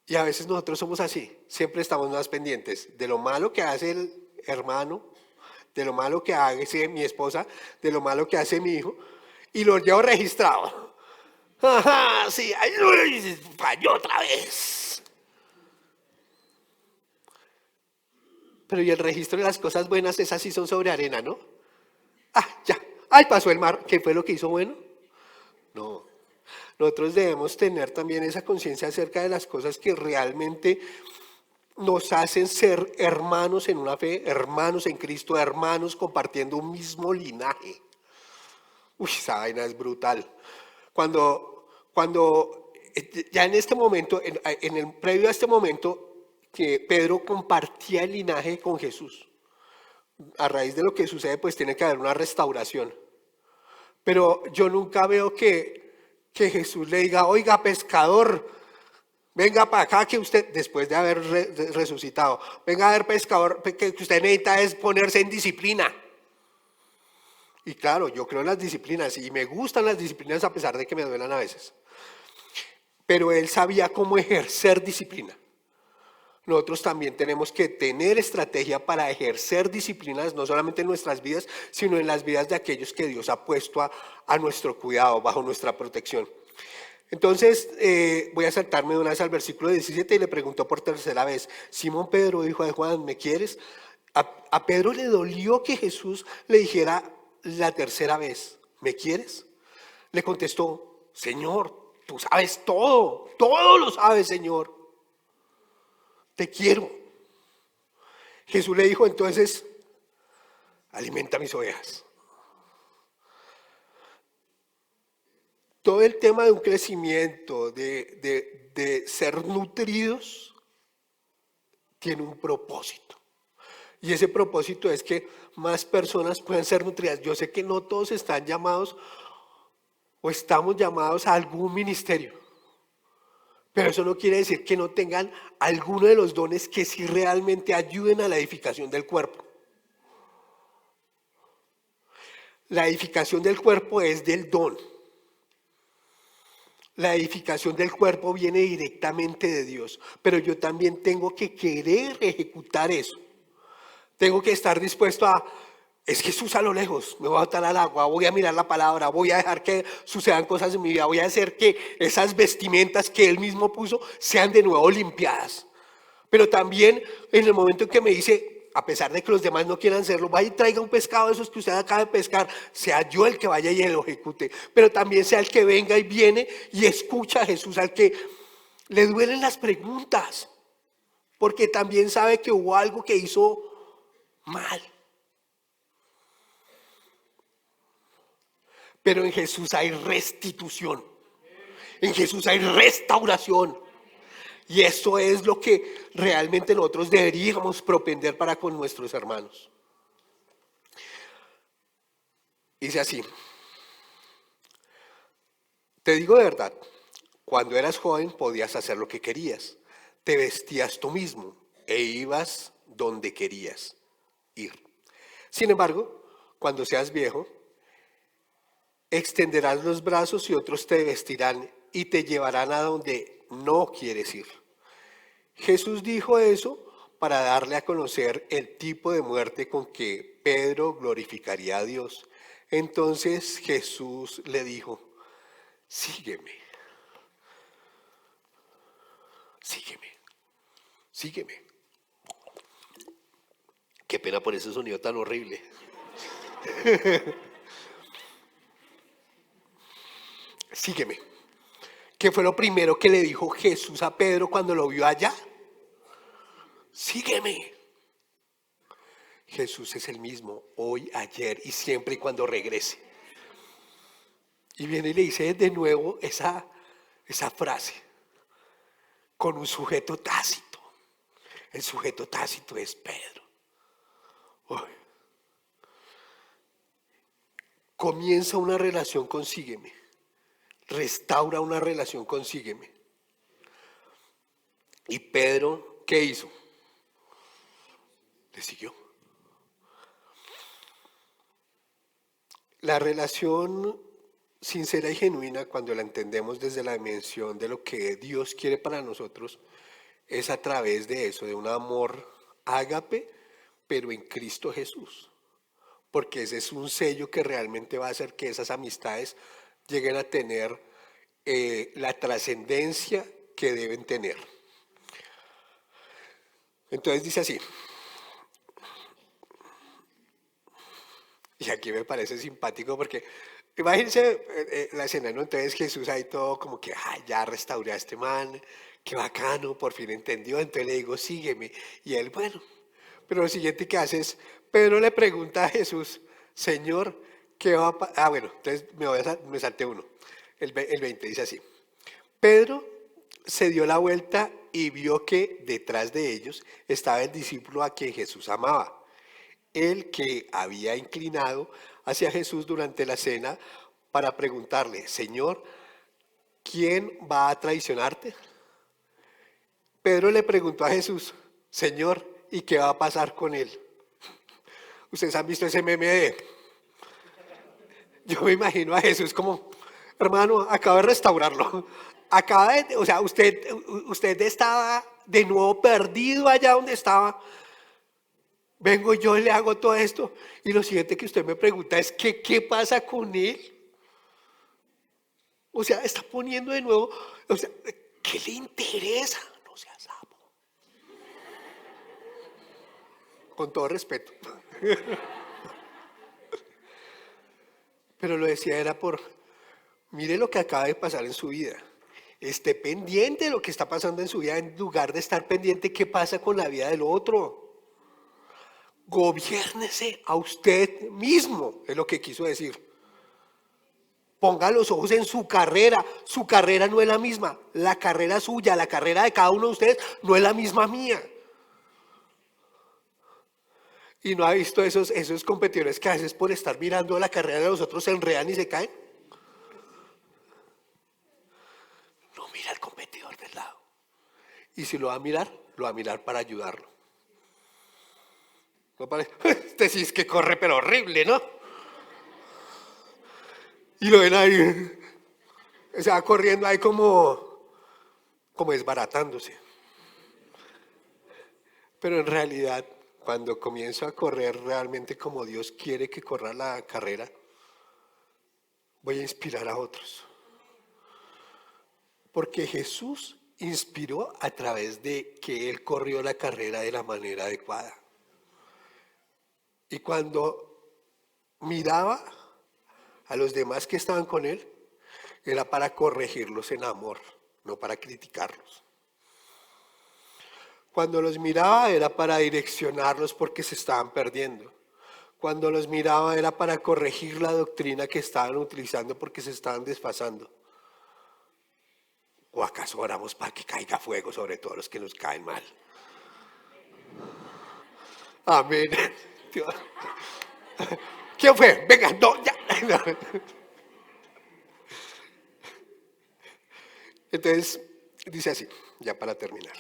Y a veces nosotros somos así, siempre estamos más pendientes de lo malo que hace el hermano, de lo malo que hace mi esposa, de lo malo que hace mi hijo, y lo llevo registrado. Ajá, sí, falló otra vez. Pero y el registro de las cosas buenas, esas sí son sobre arena, ¿no? Ah, ya. Ay, pasó el mar. ¿Qué fue lo que hizo bueno? No. Nosotros debemos tener también esa conciencia acerca de las cosas que realmente nos hacen ser hermanos en una fe, hermanos en Cristo, hermanos compartiendo un mismo linaje. Uy, esa vaina es brutal. Cuando ya en este momento, en el previo a este momento, que Pedro compartía el linaje con Jesús. A raíz de lo que sucede, pues tiene que haber una restauración. Pero yo nunca veo que Jesús le diga, oiga, pescador, venga para acá que usted, después de haber resucitado, venga a ver, pescador, que usted necesita es ponerse en disciplina. Y claro, yo creo en las disciplinas y me gustan las disciplinas a pesar de que me duelan a veces. Pero él sabía cómo ejercer disciplina. Nosotros también tenemos que tener estrategia para ejercer disciplinas, no solamente en nuestras vidas, sino en las vidas de aquellos que Dios ha puesto a nuestro cuidado, bajo nuestra protección. Entonces, voy a saltarme de una vez al versículo 17 y le preguntó por tercera vez, Simón Pedro, hijo de Juan, ¿me quieres? A Pedro le dolió que Jesús le dijera la tercera vez, ¿me quieres? Le contestó, Señor, tú sabes todo lo sabes, Señor. Te quiero. Jesús le dijo entonces, alimenta mis ovejas. Todo el tema de un crecimiento, de ser nutridos, tiene un propósito. Y ese propósito es que más personas puedan ser nutridas. Yo sé que no todos están llamados o estamos llamados a algún ministerio, pero eso no quiere decir que no tengan alguno de los dones que sí realmente ayuden a la edificación del cuerpo. La edificación del cuerpo es del don. La edificación del cuerpo viene directamente de Dios, pero yo también tengo que querer ejecutar eso. Tengo que estar dispuesto a, es Jesús a lo lejos, me voy a botar al agua, voy a mirar la palabra, voy a dejar que sucedan cosas en mi vida, voy a hacer que esas vestimentas que Él mismo puso sean de nuevo limpiadas. Pero también en el momento en que me dice, a pesar de que los demás no quieran hacerlo, vaya y traiga un pescado de esos que usted acaba de pescar, sea yo el que vaya y lo ejecute, pero también sea el que venga y viene y escucha a Jesús, al que le duelen las preguntas, porque también sabe que hubo algo que hizo mal. Pero en Jesús hay restitución, en Jesús hay restauración. Y eso es lo que realmente nosotros deberíamos propender para con nuestros hermanos. Dice así, te digo de verdad, cuando eras joven podías hacer lo que querías, te vestías tú mismo e ibas donde querías ir. Sin embargo, cuando seas viejo, extenderás los brazos y otros te vestirán y te llevarán a donde no quieres ir. Jesús dijo eso para darle a conocer el tipo de muerte con que Pedro glorificaría a Dios. Entonces Jesús le dijo, sígueme, sígueme, sígueme. Qué pena por ese sonido tan horrible. Sígueme. ¿Qué fue lo primero que le dijo Jesús a Pedro cuando lo vio allá? Sígueme. Jesús es el mismo hoy, ayer y siempre y cuando regrese. Y viene y le dice de nuevo esa frase con un sujeto tácito. El sujeto tácito es Pedro. Uy. Comienza una relación con sígueme. Restaura una relación con sígueme. Y Pedro, ¿qué hizo? Le siguió. La relación sincera y genuina, cuando la entendemos desde la dimensión de lo que Dios quiere para nosotros, es a través de eso, de un amor ágape, pero en Cristo Jesús. Porque ese es un sello que realmente va a hacer que esas amistades lleguen a tener la trascendencia que deben tener. Entonces dice así, y aquí me parece simpático porque imagínense la escena, ¿no? Entonces Jesús ahí todo como que, ay, ya restauré a este man, qué bacano, por fin entendió, entonces le digo, sígueme. Y él, bueno, pero lo siguiente que hace es, Pedro le pregunta a Jesús, Señor, ¿qué va a pasar? Ah, bueno, entonces me salté uno, el 20 dice así, Pedro se dio la vuelta y vio que detrás de ellos estaba el discípulo a quien Jesús amaba. El que había inclinado hacia Jesús durante la cena para preguntarle, Señor, ¿quién va a traicionarte? Pedro le preguntó a Jesús, Señor, ¿y qué va a pasar con él? Ustedes han visto ese meme yo me imagino a Jesús como, hermano, acaba de restaurarlo. O sea, usted estaba de nuevo perdido allá donde estaba. Vengo yo y le hago todo esto. Y lo siguiente que usted me pregunta es que ¿qué pasa con él? O sea, está poniendo de nuevo, o sea, ¿qué le interesa? No sea sapo. Con todo respeto. Pero lo decía era mire lo que acaba de pasar en su vida. Esté pendiente de lo que está pasando en su vida en lugar de estar pendiente qué pasa con la vida del otro. Gobiérnese a usted mismo, es lo que quiso decir. Ponga los ojos en su carrera. Su carrera no es la misma. La carrera suya, la carrera de cada uno de ustedes no es la misma mía. Y no ha visto esos competidores que a veces por estar mirando la carrera de los otros se enredan y se caen. No mira al competidor del lado. Y si lo va a mirar para ayudarlo. ¿No parece? Este sí es que corre, pero horrible, ¿no? Y lo ven ahí, se va corriendo ahí como desbaratándose. Pero en realidad, cuando comienzo a correr realmente como Dios quiere que corra la carrera, voy a inspirar a otros. Porque Jesús inspiró a través de que Él corrió la carrera de la manera adecuada. Y cuando miraba a los demás que estaban con Él, era para corregirlos en amor, no para criticarlos. Cuando los miraba era para direccionarlos porque se estaban perdiendo. Cuando los miraba era para corregir la doctrina que estaban utilizando porque se estaban desfasando. ¿O acaso oramos para que caiga fuego sobre todos los que nos caen mal? Amén. Dios. ¿Quién fue? Venga, no, ya. Entonces, dice así, ya para terminar.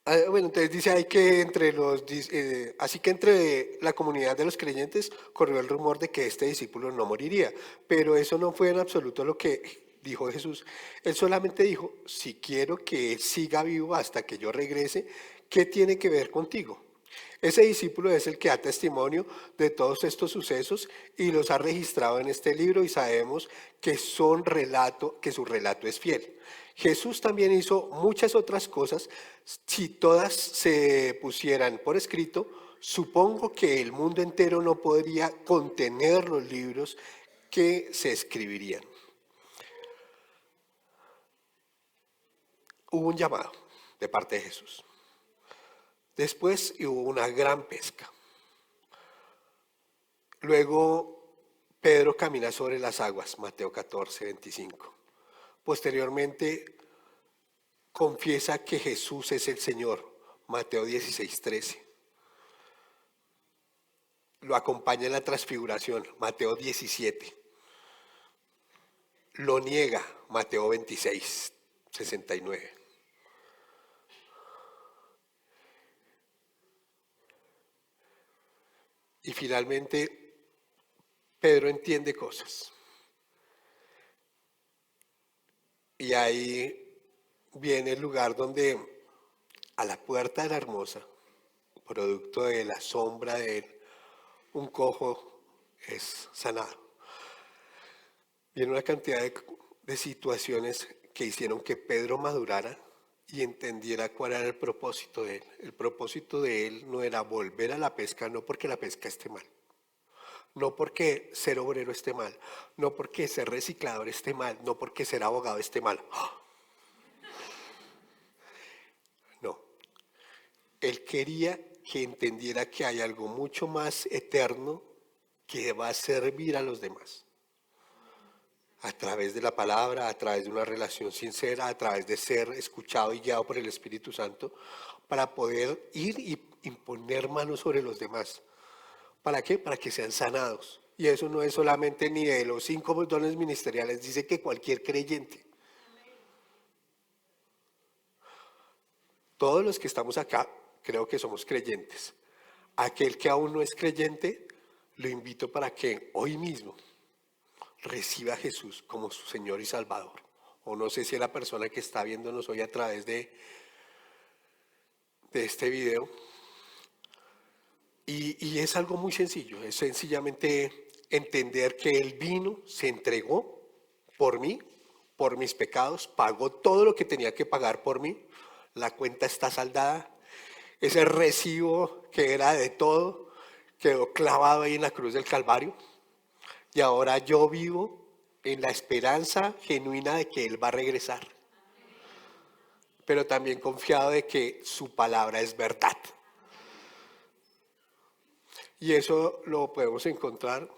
Bueno, entonces dice ahí que así que entre la comunidad de los creyentes corrió el rumor de que este discípulo no moriría, pero eso no fue en absoluto lo que dijo Jesús. Él solamente dijo, si quiero que él siga vivo hasta que yo regrese, ¿qué tiene que ver contigo? Ese discípulo es el que da testimonio de todos estos sucesos y los ha registrado en este libro y sabemos que que su relato es fiel. Jesús también hizo muchas otras cosas. Si todas se pusieran por escrito, supongo que el mundo entero no podría contener los libros que se escribirían. Hubo un llamado de parte de Jesús. Después hubo una gran pesca. Luego Pedro camina sobre las aguas, Mateo 14, 25. Posteriormente confiesa que Jesús es el Señor, Mateo 16, 13. Lo acompaña en la transfiguración, Mateo 17. Lo niega, Mateo 26, 69. Y finalmente Pedro entiende cosas. Y ahí viene el lugar donde a la puerta de la hermosa, producto de la sombra de él, un cojo es sanado. Viene una cantidad de situaciones que hicieron que Pedro madurara y entendiera cuál era el propósito de él. El propósito de él no era volver a la pesca, no porque la pesca esté mal. No porque ser obrero esté mal, no porque ser reciclador esté mal, no porque ser abogado esté mal. No, él quería que entendiera que hay algo mucho más eterno que va a servir a los demás. A través de la palabra, a través de una relación sincera, a través de ser escuchado y guiado por el Espíritu Santo, para poder ir y imponer manos sobre los demás. ¿Para qué? Para que sean sanados. Y eso no es solamente ni de los 5 dones ministeriales, dice que cualquier creyente. Todos los que estamos acá creo que somos creyentes. Aquel que aún no es creyente, lo invito para que hoy mismo reciba a Jesús como su Señor y Salvador. O no sé si es la persona que está viéndonos hoy a través de este video. Y es algo muy sencillo, es sencillamente entender que Él vino, se entregó por mí, por mis pecados, pagó todo lo que tenía que pagar por mí, la cuenta está saldada, ese recibo que era de todo quedó clavado ahí en la cruz del Calvario y ahora yo vivo en la esperanza genuina de que Él va a regresar, pero también confiado de que su palabra es verdad. Y eso lo podemos encontrar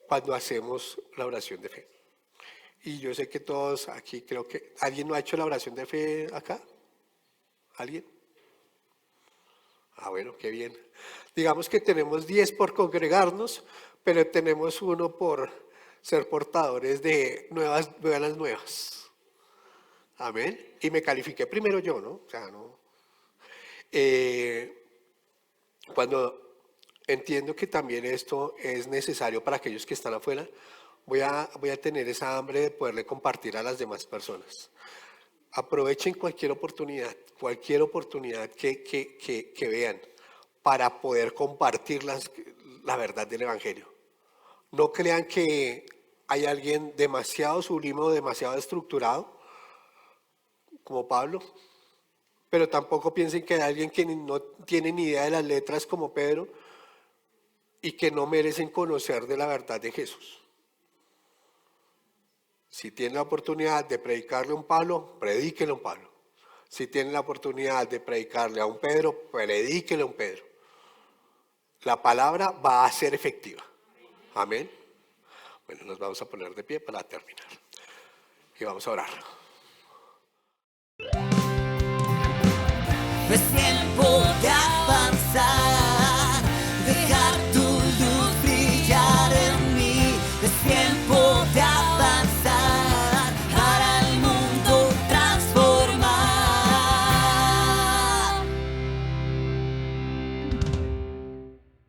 cuando hacemos la oración de fe. Y yo sé que todos aquí, creo que alguien no ha hecho la oración de fe acá. ¿Alguien? Ah, bueno, qué bien. Digamos que tenemos 10 por congregarnos, pero tenemos uno por ser portadores de buenas nuevas. Amén. Y me califiqué primero yo, ¿no? O sea, no. Eh, Cuando entiendo que también esto es necesario para aquellos que están afuera, voy a tener esa hambre de poderle compartir a las demás personas. Aprovechen cualquier oportunidad que vean para poder compartir la verdad del Evangelio. No crean que hay alguien demasiado sublime o demasiado estructurado, como Pablo, pero tampoco piensen que hay alguien que no tiene ni idea de las letras como Pedro y que no merecen conocer de la verdad de Jesús. Si tienen la oportunidad de predicarle a un Pablo, predíquele a un Pablo. Si tienen la oportunidad de predicarle a un Pedro, predíquele a un Pedro. La palabra va a ser efectiva. Amén. Bueno, nos vamos a poner de pie para terminar. Y vamos a orar.